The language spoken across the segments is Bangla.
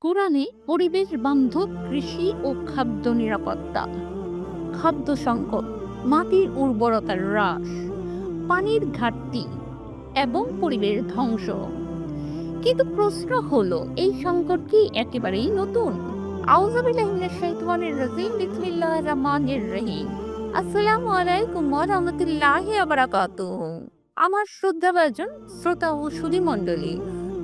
কোরআনে পরিবেশ বান্ধব কৃষি ও খাদ্য নিরাপত্তা, খাদ্য সংকট, মাটির উর্বরতার হ্রাস, পানির ঘাটতি এবং পরিবেশ ধ্বংস। কিন্তু প্রশ্ন হলো, এই সংকট কি একেবারেই নতুন? আউযুবিল্লাহি মিনাশ শাইতানির রাজিম। বিসমিল্লাহির রহমানির রহিম। আসসালামু আলাইকুম ওয়া রাহমাতুল্লাহি ওয়া বারাকাতুহু। আমার শ্রদ্ধাভাজন শ্রোতা ও সুধী মণ্ডলী,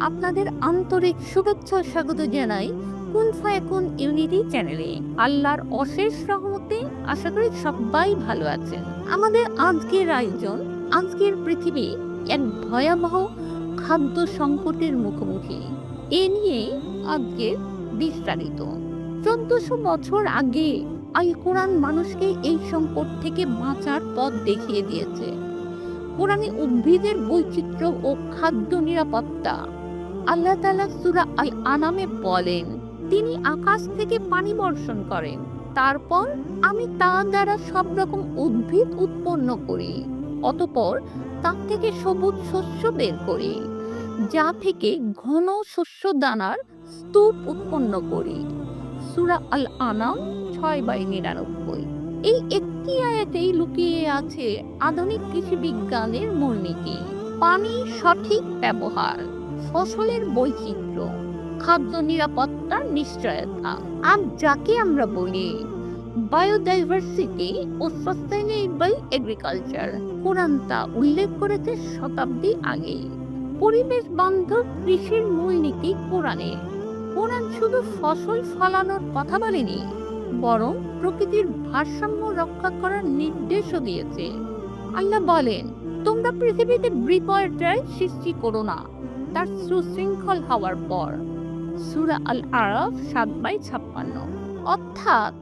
আপনাদের আন্তরিক শুভেচ্ছা ও স্বাগত জানাই কুন ফায়াকুন ইউনিটি চ্যানেলে। আল্লাহর অশেষ রহমতে আশা করি সবাই ভালো আছেন। আমাদের আজকের আয়োজন, আজকের পৃথিবী এক ভয়াবহ খাদ্য সংকটের মুখোমুখি। এ নিয়ে আজকে বিস্তারিত। 1400 বছর আগে আল কোরআন মানুষকে এই সংকট থেকে বাঁচার পথ দেখিয়ে দিয়েছে। কোরআনে উদ্ভিদের বৈচিত্র্য ও খাদ্য নিরাপত্তা। আল্লাহ তাআলা সূরা আল আনামে বলেন, তিনি আকাশ থেকে পানি বর্ষণ করেন, তারপর আমি তা দ্বারা সব রকম উদ্ভিদ উৎপন্ন করি, অতঃপর তা থেকে সবুজ শস্য বের করি, যা থেকে ঘন শস্য দানার স্তূপ উৎপন্ন করি। সূরা আল আনাম 6/99। এই একটি আয়াতেই লুকিয়ে আছে আধুনিক কৃষি বিজ্ঞানের মূলনীতি। পানির সঠিক ব্যবহার, ফসলের বৈচিত্র্য, খাদ্য নিরাপত্তার নিশ্চয়তা, আর যাকে আমরা বলি বায়োডাইভার্সিটি ও সাস্টেইনেবল এগ্রিকালচার, কোরআন তা উল্লেখ করেছে শতাব্দী আগে। পরিবেশ বান্ধব কৃষির মূলনীতি কোরআনে। কোরআন শুধু ফসল ফলানোর কথা বলেনি, বরং প্রকৃতির ভারসাম্য রক্ষা করার নির্দেশও দিয়েছে। আল্লাহ বলেন, তোমরা পৃথিবীতে বিপর্যয় সৃষ্টি করো না তার সুশৃঙ্খল হওয়ার পর। সূরা আল আরাফ 7/56। অর্থাৎ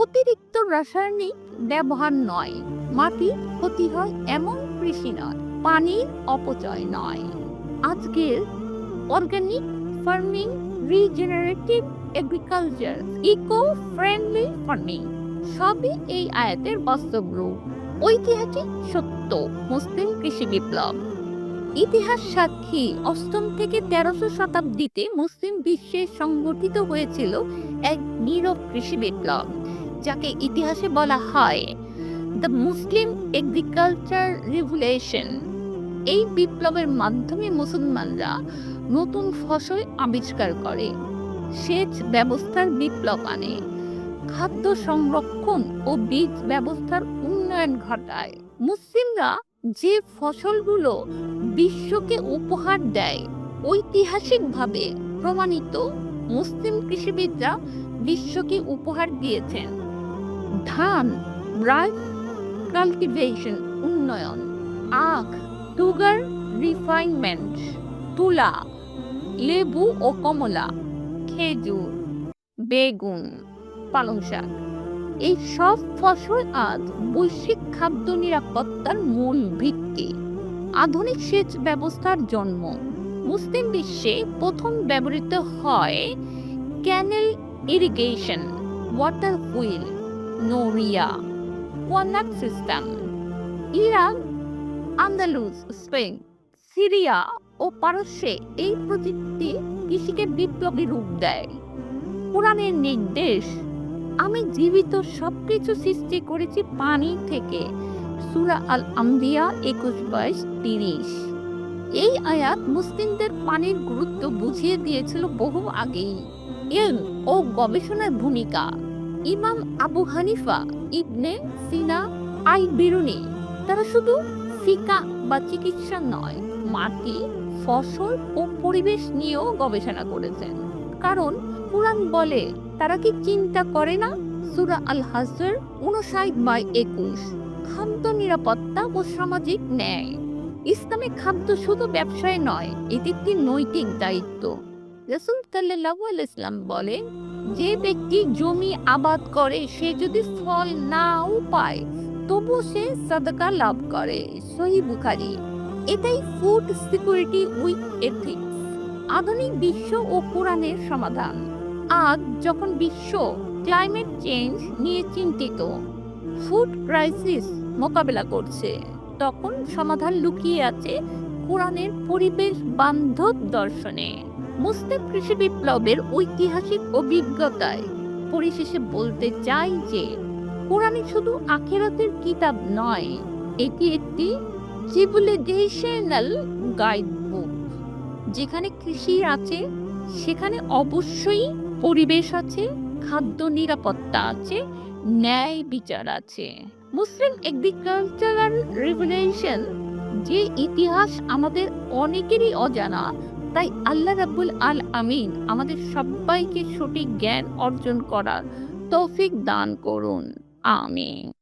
অতিরিক্ত রাসায়নিক ব্যবহার নয়, মাটির ক্ষতি হয় এমন কৃষি নয়, পানির অপচয় নয়। আজকের organic farming, regenerative agriculture, eco friendly farming সবই এই আয়াতের বাস্তব রূপ। ঐতিহাসিক সত্য, মুসলিম কৃষি বিপ্লব। ইতিহাস সাক্ষী, 8ম থেকে 1300 শতাব্দীতে মুসলিম বিশ্বে সংগঠিত হয়েছিল এক নীরব কৃষি বিপ্লব, যাকে ইতিহাসে বলা হয় দ্য মুসলিম এগ্রিকালচার রিভলিউশন। এই বিপ্লবের মাধ্যমে মুসলমানরা নতুন ফসল আবিষ্কার করে, সেচ ব্যবস্থার বিপ্লব আনে, খাদ্য সংরক্ষণ ও বীজ ব্যবস্থার উন্নয়ন ঘটায়। মুসলিমরা যে ফসলগুলো বিশ্বকে উপহার দেয়, ঐতিহাসিকভাবে প্রমাণিত, মুসলিম কৃষিবিদরা বিশ্বকে উপহার দিয়েছেন। ধান, রাইস কাল্টিভেশন উন্নয়ন, আখ, সুগার রিফাইনমেন্ট, তুলা, লেবু ও কমলা, খেজুর, বেগুন, পালং শাক, এই সব ফসল আজ বৈশ্বিক খাদ্য নিরাপত্তার মূল ভিত্তি। আধুনিক সেচ ব্যবস্থার জন্ম। মুসলিম বিশ্বে প্রথম ব্যবহৃত হয় canal irrigation, water wheel, noria, qanat system. Iran, Andalus, Spain, Syria ও পারস্যে এই প্রযুক্তি কৃষিকে বিপ্লবী রূপ দেয়। কোরআনের নির্দেশ, আমি জীবিত সবকিছু সৃষ্টি করেছি পানি থেকে। সূরা আল আম্বিয়া 21/30। এই আয়াত মুসলিমদের পানির গুরুত্ব বুঝিয়ে দিয়েছিল বহু আগেই। ইলম ও গবেষণার ভূমিকা। ইমাম আবু হানিফা, ইবনে সিনা, আল বিরুনি, তারা শুধু ফিকা বা চিকিৎসা নয়, মাটি, ফসল ও পরিবেশ নিয়েও গবেষণা করেছেন। কারণ কুরআন বলে, তারা কি চিন্তা করে না? সূরা আল হাসর 59/21। খাদ্য নিরাপত্তা ও সামাজিক ন্যায়। ইসলামে খাদ্য শুধু ব্যবসায় নয়, এটি একটি নৈতিক দায়িত্ব। রাসূল সাল্লাল্লাহু আলাইহি ওয়াসাল্লাম বলেন, যে ব্যক্তি জমি আবাদ করে সে যদি ফল নাও পায় তবু সে সাদাকা লাভ করে। সহিহ বুখারী। এটাই ফুড সিকিউরিটি উইথ এথিক্স। আধুনিক বিশ্ব ও কোরআনের সমাধান। আজ যখন বিশ্ব ক্লাইমেট চেঞ্জ নিয়ে চিন্তিত, ফুড ক্রাইসিস মোকাবেলা করছে, তখন সমাধান লুকিয়ে আছে কোরআনের পরিবেশ বান্ধব দর্শনে। মুসলিম কৃষি বিপ্লবের ঐতিহাসিক অভিজ্ঞতায় পরিশেষে বলতে চাই যে কোরআন শুধু আখিরাতের কিতাব নয়, এটি একটি সিভিলাইজেশনাল গাইড বুক। যেখানে কৃষি আছে সেখানে অবশ্যই পরিবেশ আছে, খাদ্য নিরাপত্তা আছে, ন্যায় বিচার আছে। মুসলিম এগ্রিকালচারাল রেভলিউশন যে ইতিহাস আমাদের অনেকেরই অজানা, তাই আল্লাহ রাব্বুল আমিন আমাদের সবাইকে সঠিক জ্ঞান অর্জন করার তৌফিক দান করুন। আমিন।